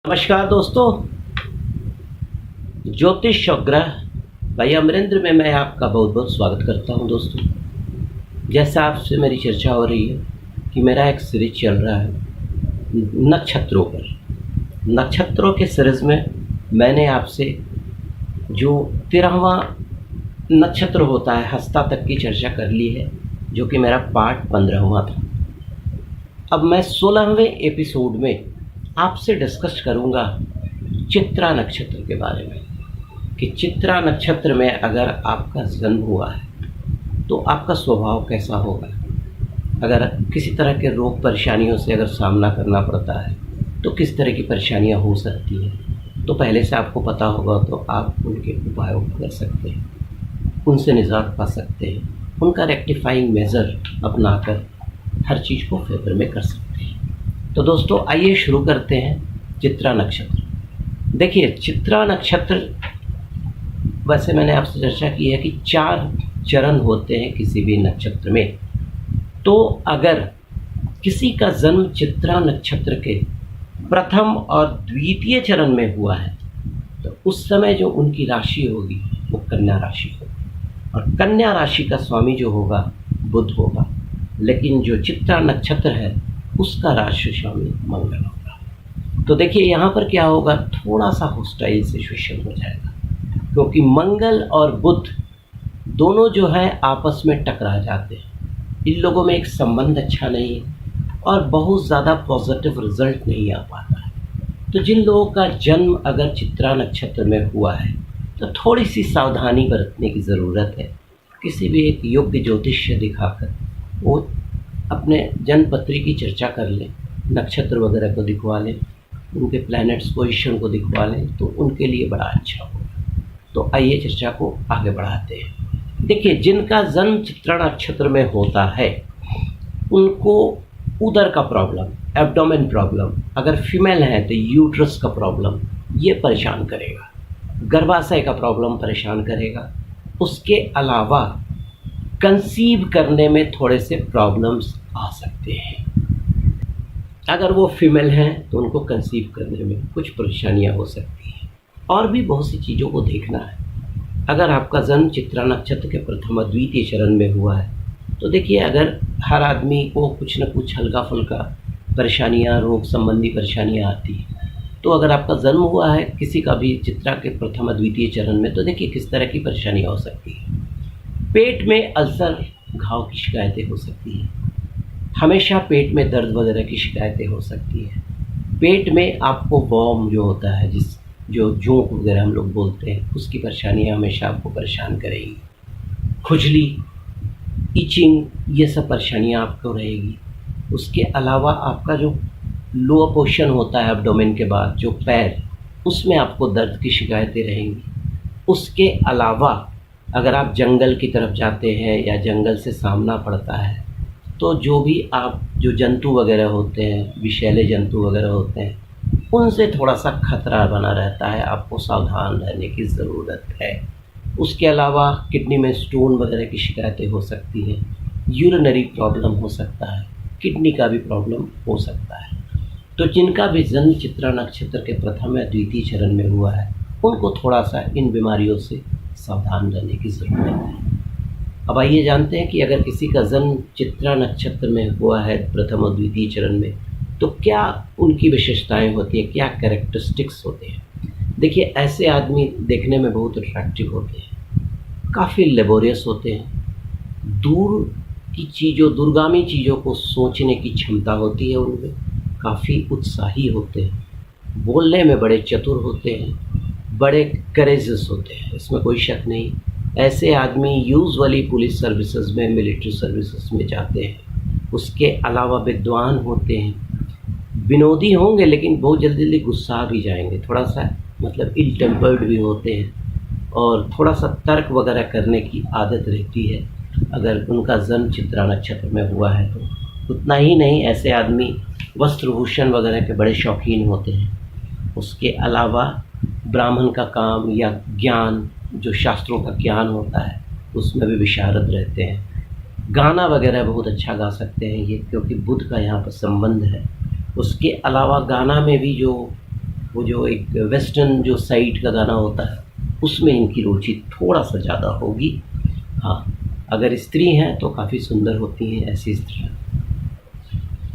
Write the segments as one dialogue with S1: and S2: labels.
S1: नमस्कार दोस्तों, ज्योतिष और ग्रह भाई अमरेंद्र में मैं आपका बहुत बहुत स्वागत करता हूं। दोस्तों, जैसा आपसे मेरी चर्चा हो रही है कि मेरा एक सीरीज चल रहा है नक्षत्रों पर। नक्षत्रों के सीरीज में मैंने आपसे जो 13वां नक्षत्र होता है हस्ता तक की चर्चा कर ली है, जो कि मेरा पार्ट 15वां था। अब मैं 16वें एपिसोड में आपसे डिस्कस करूंगा चित्रा नक्षत्र के बारे में कि चित्रा नक्षत्र में अगर आपका जन्म हुआ है तो आपका स्वभाव कैसा होगा। अगर किसी तरह के रोग परेशानियों से अगर सामना करना पड़ता है तो किस तरह की परेशानियां हो सकती हैं, तो पहले से आपको पता होगा तो आप उनके उपायों कर सकते हैं, उनसे निजात पा सकते हैं, उनका रेक्टिफाइंग मेजर अपनाकर हर चीज़ को फेवर में कर सकते हैं। तो दोस्तों, आइए शुरू करते हैं चित्रा नक्षत्र। देखिए, चित्रा नक्षत्र वैसे मैंने आपसे चर्चा की है कि 4 चरण होते हैं किसी भी नक्षत्र में। तो अगर किसी का जन्म चित्रा नक्षत्र के प्रथम और द्वितीय चरण में हुआ है तो उस समय जो उनकी राशि होगी वो कन्या राशि होगी, और कन्या राशि का स्वामी जो होगा बुध होगा। लेकिन जो चित्रा नक्षत्र है उसका राशि स्वामी मंगल होगा। तो देखिए, यहाँ पर क्या होगा, थोड़ा सा हॉस्टाइल सिचुएशन हो जाएगा, क्योंकि मंगल और बुध दोनों जो है आपस में टकरा जाते हैं। इन लोगों में एक संबंध अच्छा नहीं है और बहुत ज़्यादा पॉजिटिव रिजल्ट नहीं आ पाता है। तो जिन लोगों का जन्म अगर चित्रा नक्षत्र में हुआ है तो थोड़ी सी सावधानी बरतने की ज़रूरत है। किसी भी एक योग्य ज्योतिष्य दिखाकर वो अपने जन्मपत्री की चर्चा कर लें, नक्षत्र वगैरह को दिखवा लें, उनके प्लैनेट्स पोजीशन को दिखवा लें, तो उनके लिए बड़ा अच्छा होगा। तो आइए चर्चा को आगे बढ़ाते हैं। देखिए, जिनका जन्म चित्रा नक्षत्र में होता है उनको उदर का प्रॉब्लम, एब्डोमेन प्रॉब्लम, अगर फीमेल है तो यूट्रस का प्रॉब्लम ये परेशान करेगा, गर्भाशय का प्रॉब्लम परेशान करेगा। उसके अलावा कंसीव करने में थोड़े से प्रॉब्लम्स आ सकते हैं। अगर वो फीमेल हैं तो उनको कंसीव करने में कुछ परेशानियां हो सकती हैं, और भी बहुत सी चीज़ों को देखना है। अगर आपका जन्म चित्रा नक्षत्र के प्रथम और द्वितीय चरण में हुआ है तो देखिए, अगर हर आदमी को कुछ न कुछ हल्का फुल्का परेशानियां, रोग संबंधी परेशानियां आती हैं, तो अगर आपका जन्म हुआ है किसी का भी चित्रा के प्रथम और द्वितीय चरण में तो देखिए किस तरह की परेशानियां हो सकती हैं। पेट में अल्सर, घाव की शिकायतें हो सकती हैं। हमेशा पेट में दर्द वगैरह की शिकायतें हो सकती हैं। पेट में आपको वॉर्म जो होता है, जो जोंक वगैरह हम लोग बोलते हैं, उसकी परेशानियां हमेशा आपको परेशान करेगी। खुजली, इचिंग, ये सब परेशानियां आपको रहेगी। उसके अलावा आपका जो लोअर पोर्शन होता है एब्डोमेन के बाद, जो पैर, उसमें आपको दर्द की शिकायतें रहेंगी। उसके अलावा अगर आप जंगल की तरफ जाते हैं या जंगल से सामना पड़ता है तो जो भी आप जो जंतु वगैरह होते हैं, विषैले जंतु वगैरह होते हैं, उनसे थोड़ा सा खतरा बना रहता है, आपको सावधान रहने की ज़रूरत है। उसके अलावा किडनी में स्टोन वगैरह की शिकायतें हो सकती हैं, यूरिनरी प्रॉब्लम हो सकता है, किडनी का भी प्रॉब्लम हो सकता है। तो जिनका भी जन्म चित्रा नक्षत्र के प्रथम या द्वितीय चरण में हुआ है उनको थोड़ा सा इन बीमारियों से सावधान रहने की ज़रूरत है। अब आइए जानते हैं कि अगर किसी का जन्म चित्रा नक्षत्र में हुआ है प्रथम और द्वितीय चरण में तो क्या उनकी विशेषताएं होती हैं, क्या कैरेक्टरिस्टिक्स होते हैं। देखिए, ऐसे आदमी देखने में बहुत अट्रैक्टिव होते हैं, काफ़ी लेबोरियस होते हैं, दूर की चीज़ों, दूरगामी चीज़ों को सोचने की क्षमता होती है उनमें, काफ़ी उत्साही होते हैं, बोलने में बड़े चतुर होते हैं, बड़े करेजियस होते हैं, इसमें कोई शक नहीं। ऐसे आदमी यूजुअली पुलिस सर्विसेज में, मिलिट्री सर्विसेज में जाते हैं। उसके अलावा विद्वान होते हैं, विनोदी होंगे लेकिन बहुत जल्दी जल्दी गुस्सा भी जाएंगे, थोड़ा सा मतलब इल टेम्पर्ड भी होते हैं, और थोड़ा सा तर्क वगैरह करने की आदत रहती है अगर उनका जन्म चित्रा नक्षत्र में हुआ है तो। उतना ही नहीं, ऐसे आदमी वस्त्रभूषण वगैरह के बड़े शौकीन होते हैं। उसके अलावा ब्राह्मण का काम या ज्ञान, जो शास्त्रों का ज्ञान होता है, उसमें भी विशारद रहते हैं। गाना वगैरह बहुत अच्छा गा सकते हैं ये, क्योंकि बुध का यहाँ पर संबंध है। उसके अलावा गाना में भी जो वो जो एक वेस्टर्न जो साइड का गाना होता है उसमें इनकी रुचि थोड़ा सा ज़्यादा होगी। हाँ, अगर स्त्री हैं तो काफ़ी सुंदर होती हैं ऐसी स्त्रियाँ।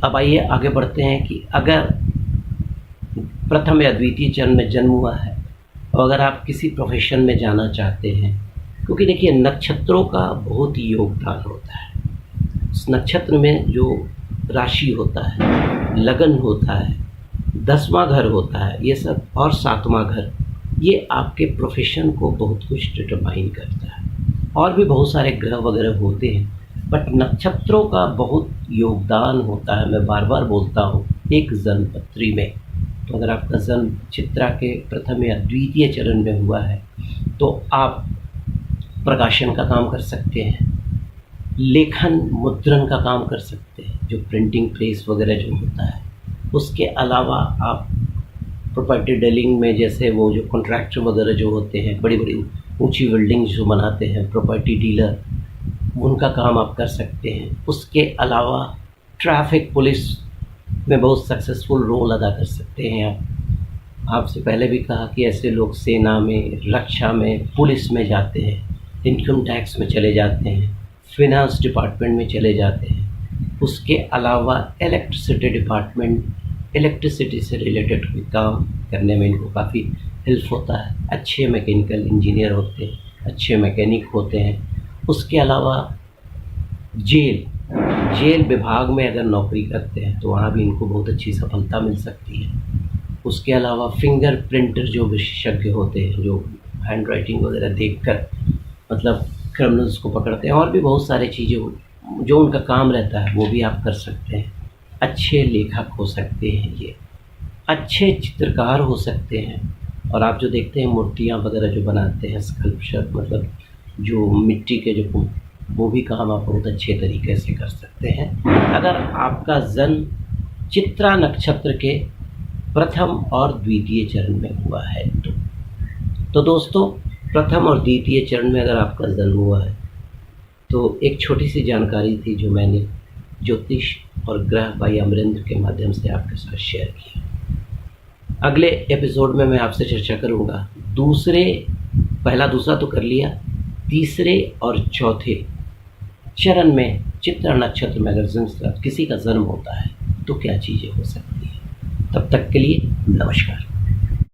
S1: अब आइए आगे बढ़ते हैं कि अगर प्रथम या द्वितीय चरण में जन्म हुआ है और अगर आप किसी प्रोफेशन में जाना चाहते हैं, क्योंकि देखिए नक्षत्रों का बहुत ही योगदान होता है। उस नक्षत्र में जो राशि होता है, लगन होता है, 10वां घर होता है, ये सब, और 7वां घर, ये आपके प्रोफेशन को बहुत कुछ डिटरमाइन करता है। और भी बहुत सारे ग्रह वगैरह होते हैं, बट नक्षत्रों का बहुत योगदान होता है। मैं बार बार बोलता हूँ, एक जन्मपत्री में तो अगर आपका जन्म चित्रा के प्रथम या द्वितीय चरण में हुआ है तो आप प्रकाशन का काम कर सकते हैं, लेखन मुद्रण का काम कर सकते हैं, जो प्रिंटिंग प्रेस वगैरह जो होता है। उसके अलावा आप प्रॉपर्टी डीलिंग में, जैसे वो जो कॉन्ट्रैक्टर वगैरह जो होते हैं, बड़ी बड़ी ऊंची बिल्डिंग जो बनाते हैं, प्रॉपर्टी डीलर, उनका काम आप कर सकते हैं। उसके अलावा ट्रैफिक पुलिस में बहुत सक्सेसफुल रोल अदा कर सकते हैं आप। आपसे पहले भी कहा कि ऐसे लोग सेना में, रक्षा में, पुलिस में जाते हैं, इनकम टैक्स में चले जाते हैं, फिनांस डिपार्टमेंट में चले जाते हैं। उसके अलावा इलेक्ट्रिसिटी डिपार्टमेंट, इलेक्ट्रिसिटी से रिलेटेड कोई काम करने में इनको काफ़ी हेल्प होता है। अच्छे मैकेनिकल इंजीनियर होते हैं, अच्छे मैकेनिक होते हैं। उसके अलावा जेल विभाग में अगर नौकरी करते हैं तो वहाँ भी इनको बहुत अच्छी सफलता मिल सकती है। उसके अलावा फिंगर प्रिंटर जो विशेषज्ञ होते हैं, जो हैंड राइटिंग वगैरह देखकर मतलब क्रिमिनल्स को पकड़ते हैं, और भी बहुत सारी चीज़ें जो उनका काम रहता है वो भी आप कर सकते हैं। अच्छे लेखक हो सकते हैं, ये अच्छे चित्रकार हो सकते हैं। और आप जो देखते हैं मूर्तियाँ वगैरह जो बनाते हैं, स्कल्पचर, मतलब जो मिट्टी के जो, वो भी काम आप बहुत अच्छे तरीके से कर सकते हैं अगर आपका जन्म चित्रा नक्षत्र के प्रथम और द्वितीय चरण में हुआ है तो दोस्तों, प्रथम और द्वितीय चरण में अगर आपका जन्म हुआ है तो एक छोटी सी जानकारी थी जो मैंने ज्योतिष और ग्रह भाई अमरेंद्र के माध्यम से आपके साथ शेयर की। अगले एपिसोड में मैं आपसे चर्चा करूंगा पहला दूसरा तो कर लिया, तीसरे और चौथे चरण में चित्रा नक्षत्र में अगर किसी का जन्म होता है तो क्या चीज़ें हो सकती हैं। तब तक के लिए नमस्कार।